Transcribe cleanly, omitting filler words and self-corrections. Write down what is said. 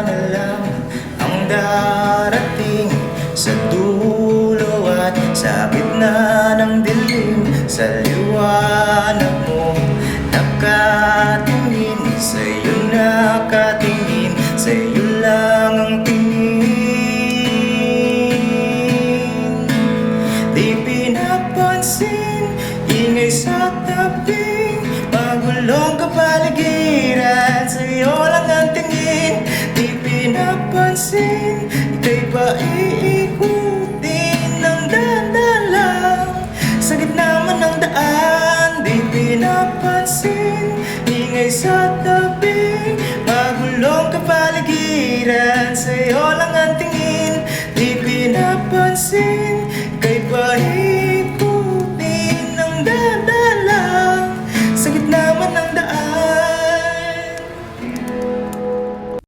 na lang ang darating sa dulo at sa gitna ng dilim. Sa liwanag mo nakatingin, sa'yo nakatingin, sa'yo lang ang tingin. Di pinapansin, ingay sa tabi, magulong kapaligiran, sa'yo lang ang tingin. Di pinapansin, ika'y paiikutin ng dahan lang, sa gitna man ng daan. Di pinapansin, ingay sa tabi, magulong kapaligiran,